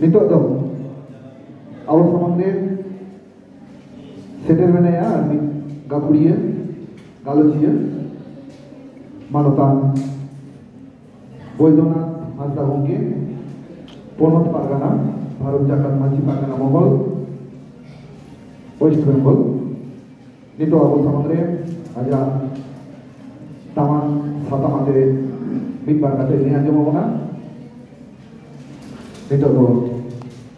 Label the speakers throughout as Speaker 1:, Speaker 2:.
Speaker 1: Nitok do awal samangre seter menaya ami gakuria galochia manotan Boydona Hasda Gongke Ponot Pargana Bharat Jakat Manchi Pargana Mongol West Bengal Nito awal samangre aja taman satam ate midbar kate ini aja mau mana Nito do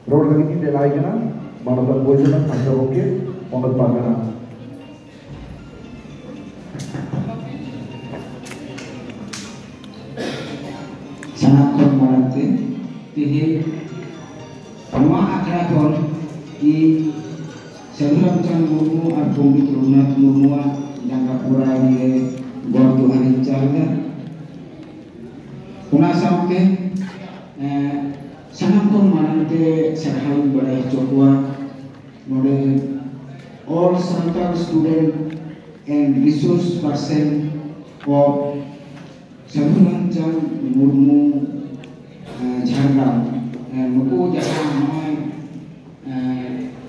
Speaker 1: road lagi ni delai kena manotan Boydona Hasda Gongke Ponot Pargana
Speaker 2: sangat hormati tihi semua akraton di sebelum Cang Murmu Agung Bitrunat Murmu Jangkapura di Bordo Harincarga kuna sampai sangat hormati serhal badai cokwa mode all Santal student and resource person of sebelum Cang Murmu Jhargram muku jalan noi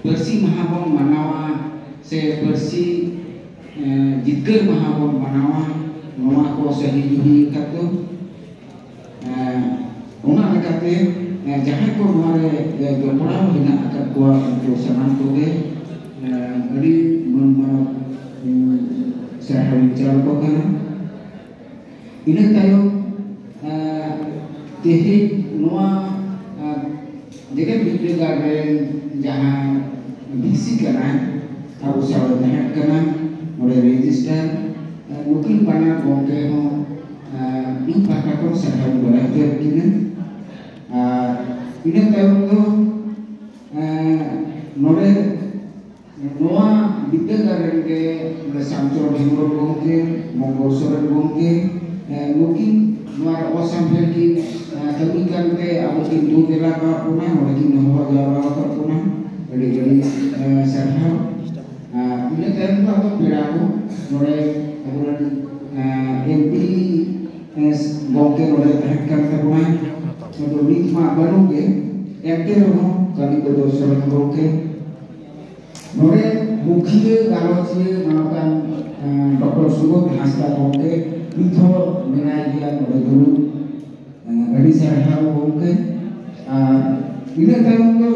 Speaker 2: bersih mahabon manawa se bersih jitkar mahabon manawa noa ko sahihi katu ona lekate jahan ko mare jopra hina akat ko untuk sanan ko ge ari mun sahari jar ko kana ina tayo tihi noa jika bimbingan jahan bisi kena tahu sahaja jahan kena mulai register mungkin pada gongke ho ini pakai kau sahari belajar kini ini tahu tu mulai noa bimbingan ke samcor himro gongke monggosoran gongke mungkin noa osam lagi tapi kan ke aku tindu kira kau punah, lagi nawa jawa kau punah, jadi serhal. Ini kan aku beraku, mulai kemudian MP gongke mulai terangkat punah, untuk lima baru ke, MP loh kali berdosa gongke, mulai mukhiya kalau cie melakukan Dr. Sugod Hasda gongke, itu mengajar mulai dulu. Dari serhal gongke ini tahun tu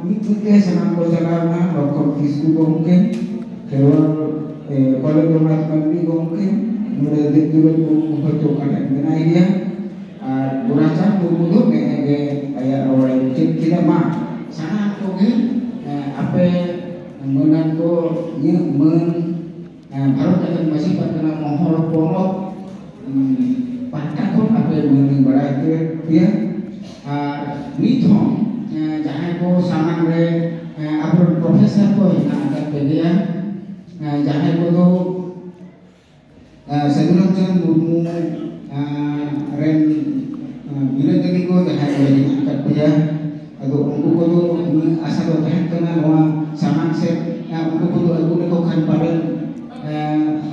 Speaker 2: mengikuti senang berjalan doktor fisku gongke keluar kolej domat kami gongke mulai ditulis buku pertukaran mengenai dia berasa buku mengenai ayat orang kita mah sangat gongke apa menantu yang baru kita masih pada mohon pomok Pantakon apa yang berai dia mithong jangan ko saman re apa profesor ko yang akan dia jangan ko tu sebelum Cang Murmu ren bila tadi ko jangan ko yang akan dia atau untuk ko tu asal jangan kena noa saman set untuk ko tu aku nak kan pada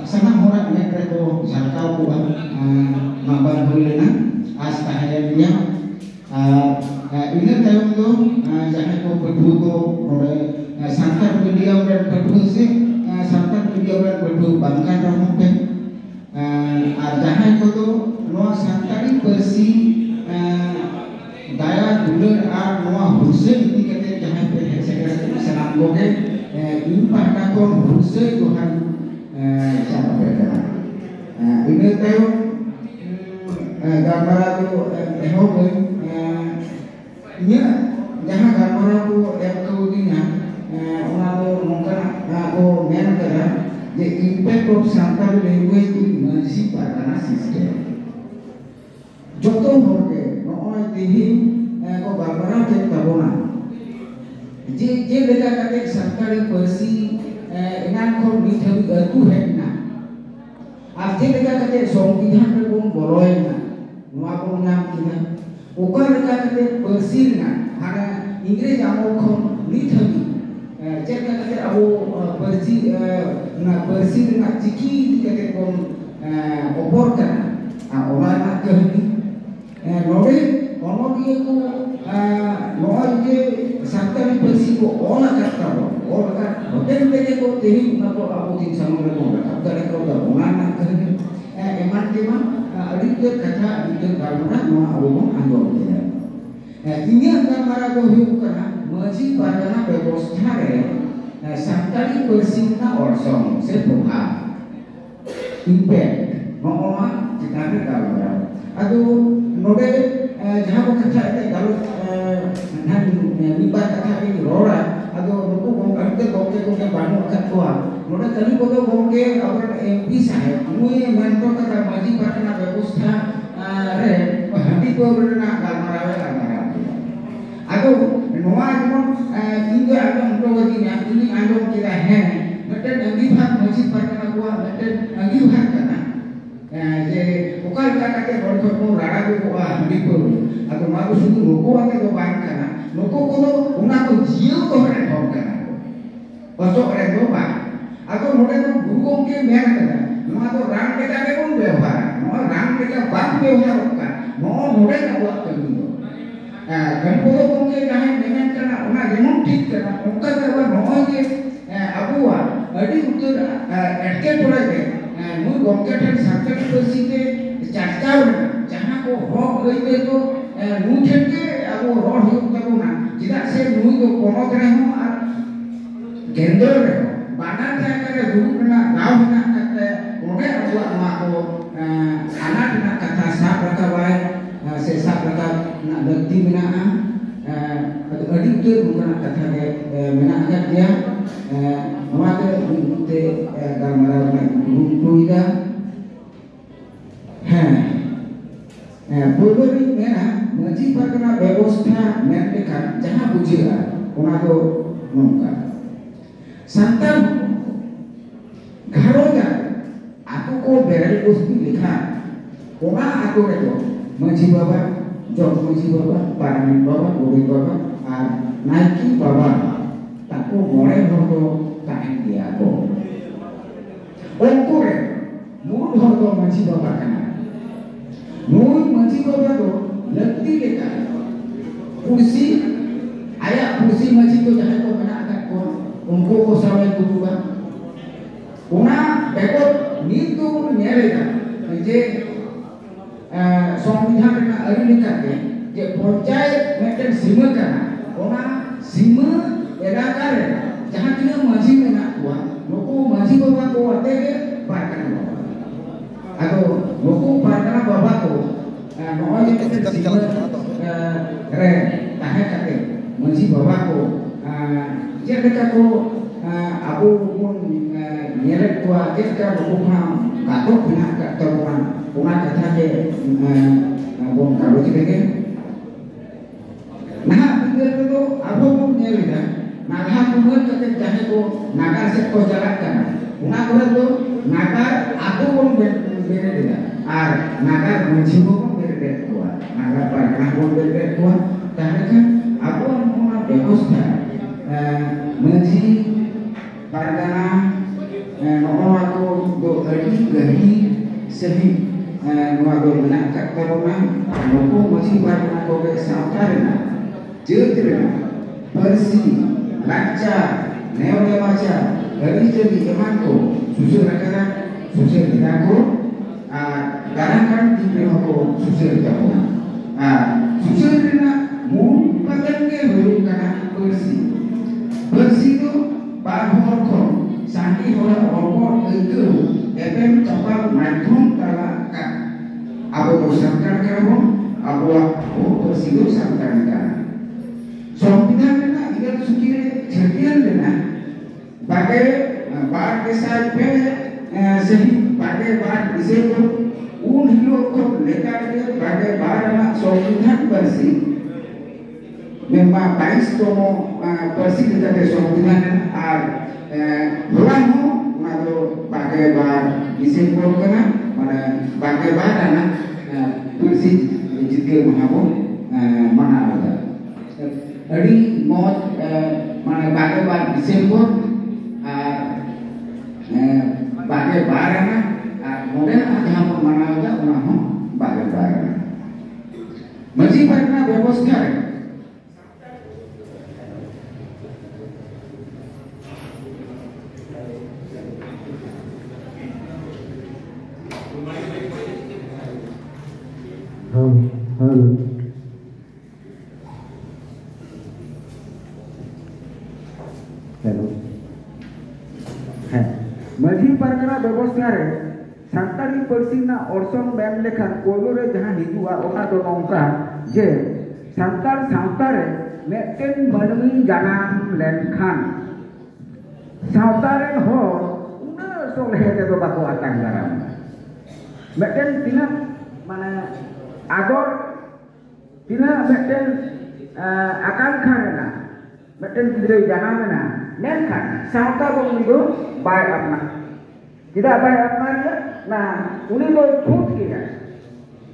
Speaker 2: sangat orang mereka ko jarkau ko mabar bolehna as tahayanya ini tahun tu jangan ko berdu ko oleh santar media dan berdu sih santar media dan berdu bangkan orang pun jangan ko tu noa santari bersih daya dular ar noa husen ini kata jangan segera senang goge impak nakon husen Tuhan siapa berkata ini tahun gambar itu ehobe nya jangan gambar aku kau dinya orang mungkin aku men kera the impact of Santal language in Manchi Pargana system joto horke noy tihi ko gambar ke tabona je lega kate Santali persi inan ko mithabi atu hekna आज lega kate संविधान रे बम बरोयना नुआ को नाम किना ओकर lega kate persirna hana इंग्रेज आमो खन लिथबी जेका kate abo persi na persir na ciki kate bom opor kana ona na kahni nore ono dia ko noa ko teh na ko abu tin sama ko rakap dari ko da unana kerja eman teman adik kata adik galmara no abu mo ando ini galmara ko hiu kana maji pargana ব্যবস্থা re santali persina orsong se puha impact no kita galmara adu node jaha ko kata galu nan nibat kata ini rora ado nuku gongke gongke banu akan tua node kali bodo gongke abar MP sahib mui manto kata maji pargana ব্যবস্থা re handi ko berna galmara ado noa jemon tinggal ada untuk begini ini ando kita meten anggihat maji pargana gua meten anggihat kana je ukal kata ke rodko rara ko handi ko ado maru sudu nuku ate do ban kana nuku ko una ko jiu ko re thon kana pasok re do ba ado node ko guru gongke men kana noa to rang keta ke pun ବ୍ୟବହାର noa rang keta bak ବ୍ୟବହାର ka noa node ka buat kami kan ko gongke jahe men kana una jemon ठीक kana onka ka noa je abuwa adi utur etke pora ke mui gongke than santali parsi te charchao jaha ko hok lei to nui then ke abu ror hiuk tabuna tidak se nui ko ponot re ho ar kendro re banar jaga re duduk na gaw na kata ode abuwa ma ko anak na kata sab raka bai se sab raka na dakti menaa adi utur bukan kata ke menaa ka dia noa ke te galmara na ruida pulgori mena maji pargana ব্যবস্থা mendekan jaha bujira ona do nongka santan gharoja aku ko berel bosti lekha ona aku redo maji baba jog maji baba paramin baba gori baba ar naiki baba taku more hodo tahen dia ko okure mul hodo maji baba kana nui maji baba do lakti leka kursi ayak kursi maji ko jahan ko menak kat ko unko ko samai tuba una bekot nitu nyerega je संविधान रना अरि लेकाते जे पंचायत मेटन सीमा kana ona सीमा एलाका रे जहां tina maji mena kuwa nuku maji baba ko atege pargana baba ado nuku pargana baba ko noa je kita Seema re tahe kate maji baba ko je leka ko abu pun nyeret kuwa jetka nuku ha katok bina ka tabuan una kata je bom karo jike nah tinggal itu abu pun nyerida naga pun kate jahe ko naga se ko jalankan una kore to naga abu pun bere ar naga maji pun bere kuwa naga pargana pun bere kuwa tahe abu ona ব্যবস্থা maji pargana noa ko do adi gahi sehi noa do menak kat tabona nuku maji pargana ko ke sautarna jetrena persi laca neo dewaca dari jadi eman ko susur rakana susur dinaku garankan di ko susur tabona susur dina mu paten ke huru kana persi itu bahor ko sandi hora orkor itu efem kapal madhum tala kan abu bersangkar kerabon abu bersidu sangkar kan संविधान ना इधर सुखी छटियन लेना बाके बार के साथ पे सही बाके बार इसे को उन लोग को लेकर के बाके बार ना संविधान परसी memang 22 tomo persi kita ke संविधान আর হলানো মাদো বাকে বার ইসে কোন kana মানে বাকে বার না persi জিতকে মহাবো মানা ada adi mot mana bagai bar Desember bagai barana model ada mana ada orang bagai barana maji pargana ব্যবস্থা
Speaker 3: माझी पारगना व्यवस्था रे सानताली पार्सी ना ऑर्सोन मैन लेखान कोलो रे जहां हिजुआ ओना दो नौका जे सानताल सावता रे मेटेन मनमी जानाम लेनखान सावता रे हो उना सोलहे दे दो बाको आतां दाराम मेटेन तिना माने आगोर तिना मेटेन आकांक्षा रेना मेटेन गिद्रे जानाम ना लेनखान सावता दो निगो बाय अपना tidak baik apanya, nah uni lo thut kita,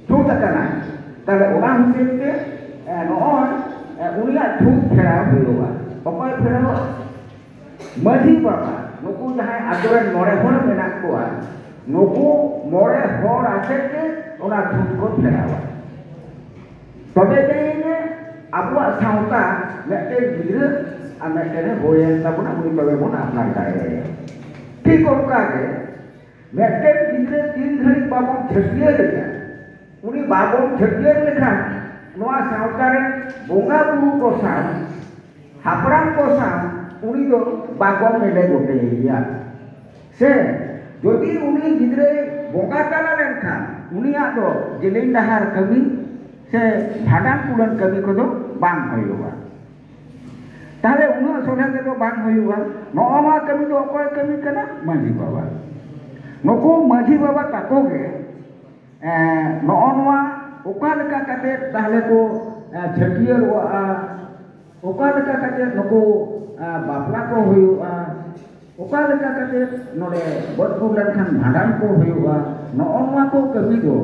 Speaker 3: thut akana, kalau orang itu, non, uni lah thut kerana berdoa, apa kerana, mesti apa, nuku jahai aturan more hor menak kuat, nuku more hor aset ke, orang thut kot kerana, tapi ini, abuat sauta, mereka bila, mereka boleh, tapi nak boleh bagaimana nak kaya, ठीक होगा के मेटे कितने 3 घड़ी बाबू छटिए लेखा उन्हीं बाबू छटिए लेखा नवा सावतारे बोंगा बुरु को साम हापराम को साम उन्हीं दो बाबू मेले गोटे या से जोदी उन्हीं गिद्रे बोंगा ताला लेखा उन्हीं आदो जिलें डहार कमी से भाडान पुलन कमी को दो बांग होइवा ताले उन्हें सोना के तो बांग होइवा नौमा कमी तो अकोय कमी कना माझी बाबा नुकु माझी बाबा ताकोगे नौनवा ओका लेका कते ताले को छटियर ओका लेका कते नुकु बापला को होइवा ओका लेका कते नोडे बदबु लेनखान भाडान को होइवा नौनवा को कमी दो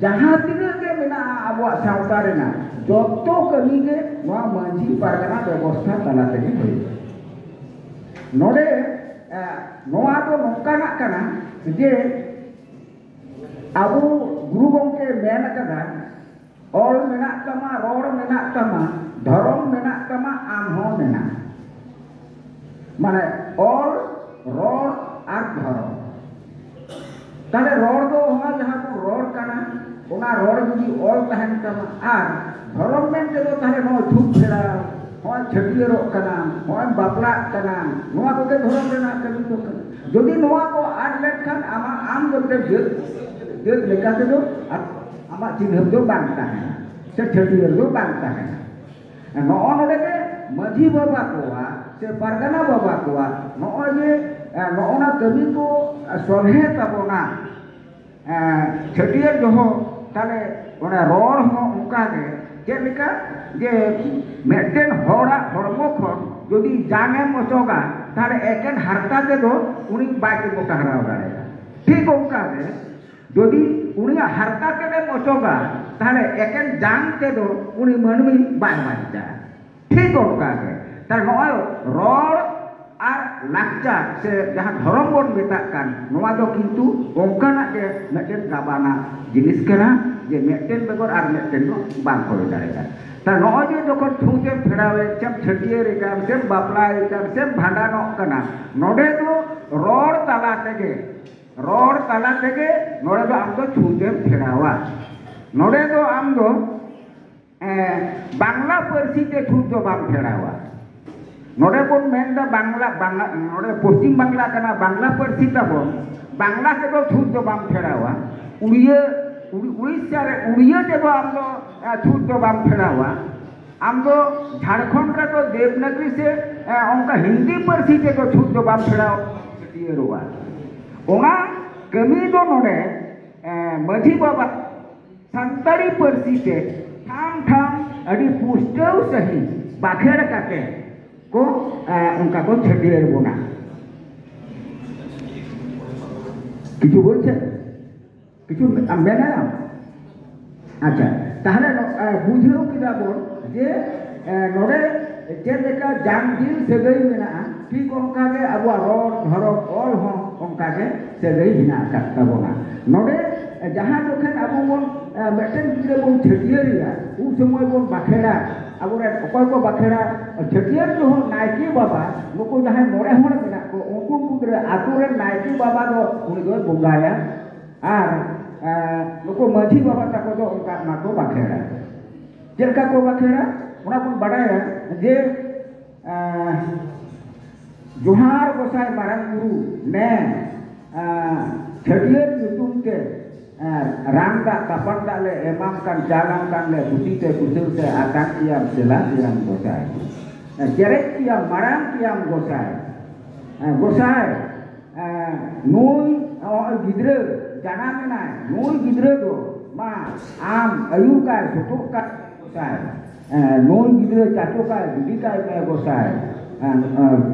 Speaker 3: जहां तिना के मेना आबो सावता रेना जोतो कमी के नवा माझी पारगना व्यवस्था तला तेगे होई नोडे नवा तो नोकाना कना जे आबो गुरु गंके मेन कदा ऑल मेना तमा रोड मेना तमा धर्म मेना तमा आम हो मेना माने ऑल रोड आर धर्म ताले रोड दो होगा जहां को रोड कना ओना रोड जुदी ऑल तहन तमा आर धर्म मेन ते दो ताले नो धूप फेरा हो छटियरो कना हो बापला कना नोआ को के धर्म रेना कमी तो कना যদি নোয়া को आठ लेखान आमा आम गोटे जेल लेखा से दो आमा चिन्ह दो बांधता है से छटियर दो बांधता है नौ नोडे के माझी बाबा कोआ से परगना बाबा कोआ नौ ये नौ ना कमी को सोलहे तबोना छटियर जो हो ताले ओना रोड हो उनका के जे लेका जे मेटेन होड़ा हड़मो खन যদি জানে মচগা তাহলে একেন হারতা দেব উনি বাইকে গোটা হারাও দাঁড়ায় ঠিক ওখানে যদি উনি হারতা কেটে মচগা তাহলে একেন জান দেব উনি মনমি বাই বাচ্চা ঠিক ওখানে তার নয় রড আর লাকচা সে যাহা ধরম বন মেতাকান নোয়া দো কিন্তু ওখানা কে মেটেন গাবানা জিনিস কেনা যে মেটেন বেগর আর মেটেন বাং করে দাঁড়ায় ता नौजे जखन छूते फेरावे सेम छटिए रेकाम सेम बापला रेकाम सेम भांडानो कना नोडे तो रोड ताला तेगे नोडे तो आम तो छूते फेरावा नोडे तो आम तो बांग्ला पार्सी ते छूत तो बाम फेरावा नोडे बोन मेनदा बांग्ला नोडे पश्चिम बांग्ला कना बांग्ला पार्सी ताबोन बांग्ला ते तो छूत तो बाम फेरावा उड़ीसा रे उड़िया ते तो आम तो छूट तो बाम फेरावा आम तो झारखंड रे तो देवनागरी से उनका हिंदी पार्सी ते तो छूट तो बाम फेरावा छटियरोवा ओना कमी दो नोडे माझी बाबा संताली पार्सी ते ठाम अड़ी पुष्टव सही बाखेड़ काटे को उनका को छटियर बोना किछु बोलছে কিছু আমরা না আচ্ছা তাহলে বুঝেও কিনা বল যে নরে যে লেখা জান দিল সেগই মেনা ঠিক অঙ্কাকে আবু রড ধরক অল হ অঙ্কাকে সেগই হিনা কাটতা বনা নরে যাহা যখন আবু বন মেটেন গিরে বন ছটিয়ারিয়া उ समय बन बाखेड़ा अब अकय को बाखेड़ा छटियर जो नायकी बाबा नुको जहां मोरे हर मेना को उनको मुद्रे आतुरे नायकी बाबा दो उनी दो बंगाया आर नुको माझी बाबा तक तो उनका ना को बाखेड़ा चलका को बाखेड़ा उना को बढ़ाया जे जोहार गोसाई मारंग गुरु ने छड़ियर नुतुम के रांगा कपड़ा ले एमाम kan jalan kan le buti te kusur te akan tiam jelas tiam gosai jerek tiam marang tiam gosai nui gidre jangan menai nui gidre do ma am ayu kai sutuk kai gosai nui gidre cacu kai budi kai me gosai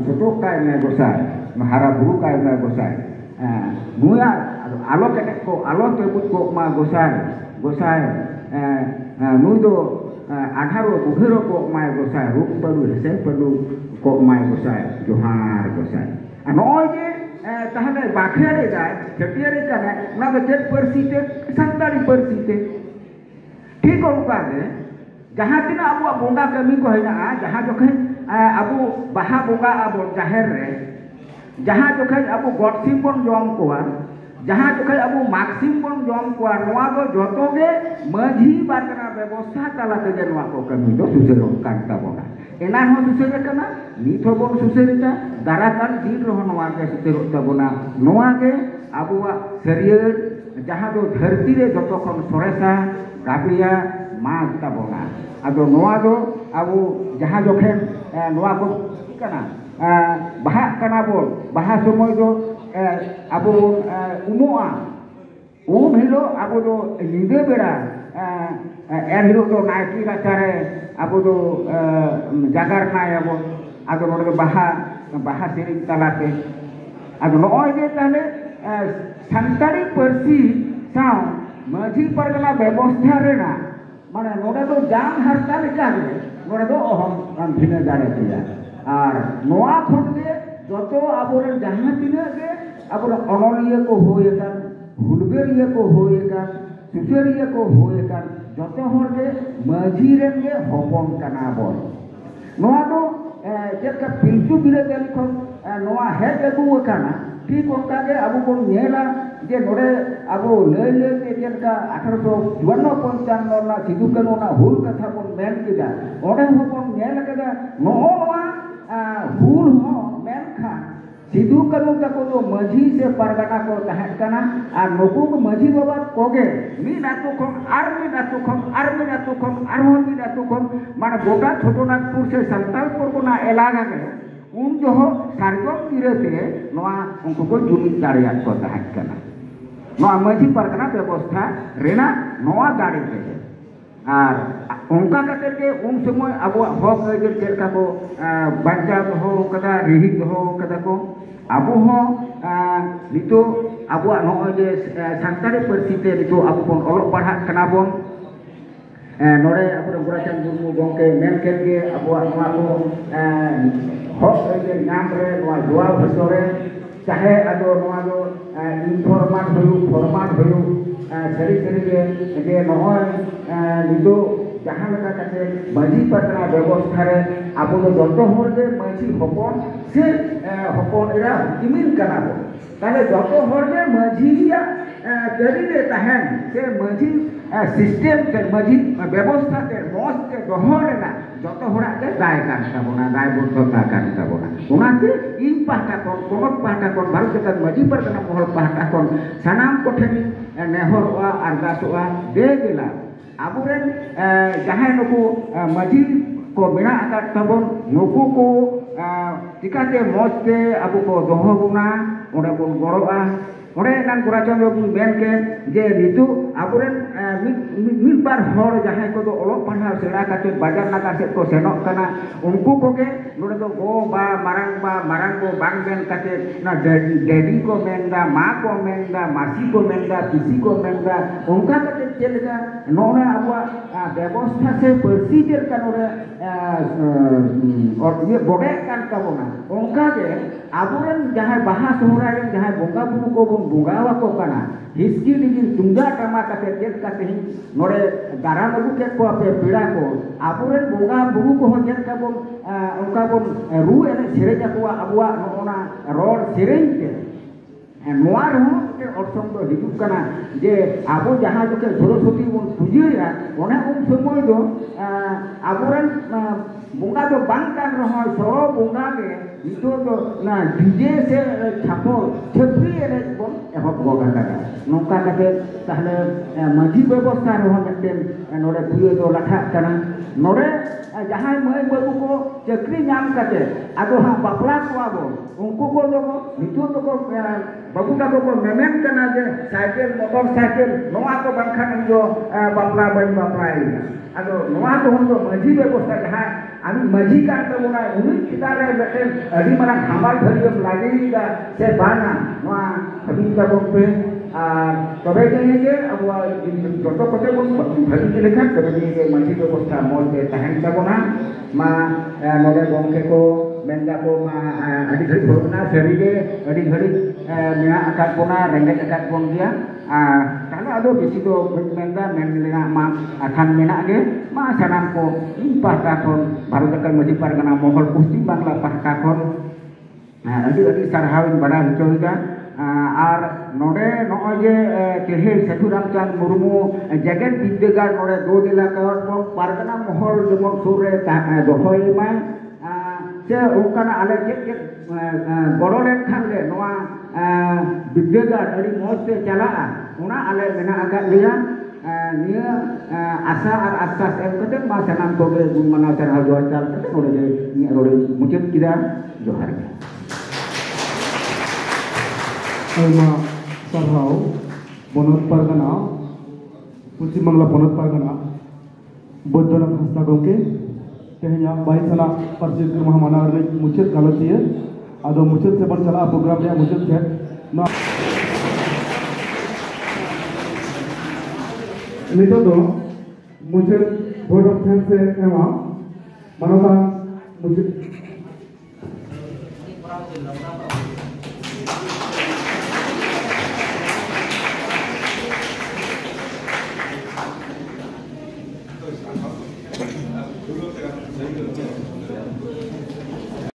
Speaker 3: sutuk kai me gosai mahara buru kai me gosai nui alok kebut ko ma gosai nui do agharo bughero ko ma gosai ruk padu se padu ko ma gosai johar gosai noi je tahane bakhare jay chetiare kana na do jet persite santari persite ठीक होगा जे जहां tina abu bonga kami ko hina jahan jokhe abu baha bonga abu jaher re jahan jokhe abu godsim bon jom koa जहाँ जो कहीं Abu maxim बन germ को नवा दो जोतो के मझी बातना व्यवस्था तला के जनवा को कमी दो सुसेरो कांता बोना एना हो सुसेरे कना नीत हो बोन सुसेरे ता दाराकान दिन रहो नवा के सुसेरो तबोना नवा के अबुआ शरीर जहाँ दो धरती रे जोतो खन सोरेसा गाबिया माग तबोना अदो नवा दो अबू जहाँ जो कहीं नवा को कना बाहा कना बोल बाहा समय दो abu umua hilo abu do lide bera hilo do naiki racare abu do jagar nai abu ado nore baha sering talate ado noy je tale santari persi sao maji pargana ব্যবস্থা rena mane nore do jam harta leka nore do ohom bhine jare tiya ar noa khonde যত আবরের জাহাঁ তিনা গে আবর অনলিয়ে কো হয়ে কান হুলবেরিয়ে কো হয়ে কান সুসেরিয়ে কো হয়ে কান যত হরগে মাঝি rain গে হপন কানা বল নোয়া তো যেটা পিলচু বিলে দেখো নোয়া হেড আগু কানা ঠিক ওটাকে আবু কোন নেলা যে নরে আবু লই লই তে যেটা 1854 না সিধু কানু না হুল কথা কোন মেন কিদা ওরে হপন নেলা কেদা নোয়া হুল হ मेनखान सिधु कनु तको तो मझी से परगना को तहत कना और नुकु मझी बाबा कोगे मी नातु खम आर मी नातु खम आर मी नातु खम आर मी नातु खम माने गोटा छोटोनागपुर से संतालपुर को ना इलाका के उन जो हो सारगम तीरते नवा उनको को जुमित दाड़िया को तहत कना नवा मझी परगना व्यवस्था रेना नवा दाड़ी के और उनका कहते के उन समय अब हक अजर चलका को बंचा हो कदा रिहित हो कदा को अब हो नितो अब नॉय जे संतारी परिस्थिति नितो अब बन अलग पढ़ा कना बन नोरे अब गुराचंद मुर्मू गंके मेन के अब नवा को हक अजर नाम रे नवा दुआ भसोरे चाहे अदो नवा दो इनफॉर्मेट होयो सरी के नॉय नितो जहाँ लगा करते मझी पतना व्यवस्था रे अब तो जतो होरगे मझी हपन से हपन इरा किमिन कना बो ताले जतो होरगे मझी या करी दे तहन से मझी सिस्टम से मझी व्यवस्था के मौज के दोहरे ना जतो होरा के दाय कान ताबोना दाय बुद्धता कान ताबोना उनाते इन पाटा कोन पाटा कोन भारत के मझी पतना मोहल पाटा कोन सनाम कोठेनी नेहरवा अरदासवा दे गेला aburen jahan nuku maji ko bina akat tabon nuku ko tikate moste abu ko doho guna ora bon goroa ore nan kurachan yo ben ke je ritu aburen mil bar hor jahan ko do olok panha sera kate bajar naga set ko senok kana unku ko ke nore do go ba marang ko bang ben kate na daddy ko menda ma ko menda masi ko menda pisi ko menda unka kate चलगा नोने अबुआ व्यवस्था से procedure कानोरे और ये बड़े कान काबोना उनका के आबुरन जहां बाहा सोहरारे जहां बोंगा बुबु को बोंगावा को काना हिस्की दिगिन तुंगा टमा काते जेत काते ही नोरे दारा लगु के को पे पीड़ा को आबुरन बोंगा बुबु को जेत का बोन उनका बोन रू एने सेरे जाकुआ अबुआ नोना रोड सेरेन के नोआ रहो मिट्टे ऑर्सों दो हिजुक कना जे आबो जहाँ जो के सरस्वती बन पूजिया ओने उन समय दो आबोरन बुंगा दो बांग कान रहो सरो बुंगा के इतो तो ना डीजे से छापो छपरी एने बन एहब गोगा का नौका काते ताहले माझी व्यवस्था रहो मिट्टे नोरे पुयो दो लाठा कना नोरे जहाँ मैं बाबू को चक्री नाम काते आदो हाँ बापला को आबो उनको को दो नितो तो को बाबू का को मेमेन कना जे साइकिल मोटरसाइकिल नोआ को बंखन जो बापला बन बापला आदो नोआ को हम तो माझी व्यवस्था जहाँ आमी माझी का तो बोला उन्हीं कितारे बेटे अभी मना खाबाल धरियो लागी का से बाना नोआ अभी का पे तबे के अब जो कते बन भली के लेखा तबे के माझी व्यवस्था मोल के तहन तबना मा नोले गोंके को मेंदा को मा अडी घड़ी भोगना सरीगे अडी घड़ी मेना अकात बोना रेंगेज अकात बोन गया ताला आदो बेसी तो मेंदा मेंदा मा अखान मेना गे मा सनाम को पाहता खन भारत का मजी पारगना महल पश्चिम बांग्ला पाहता खन अडी सारहाविन बड़ा हिचोगा आर नोडे नोजे तेहे सेठू रामचंद मुर्मू जगन विद्यागार नोडे दो दिला का पारगना महल जमन सुर रे दोहय मा से ओकना आले के बड़ो लेन खान ले नोआ विद्यागार अड़ी मौज से चला उना आले मेना आगा लिया निया आशा और आश्वास एम कते मा सनाम को गे गुण मना चढ़ा जो चाल कते नोडे जे रोडे मुचत किदा जोहार के
Speaker 1: आयमा सारहाव बनत पारगना पश्चिम बांग्ला बनत पारगना बैद्यनाथ हांसदा गंके तेहना 22 साला पार्षद महामाना मुचाद गालतिया आदो मुचाद से बन चला प्रोग्राम रे मुचाद से नितो दो मुचाद बोर्ड ऑफ थैंक्स से एमा मानवता मुचाद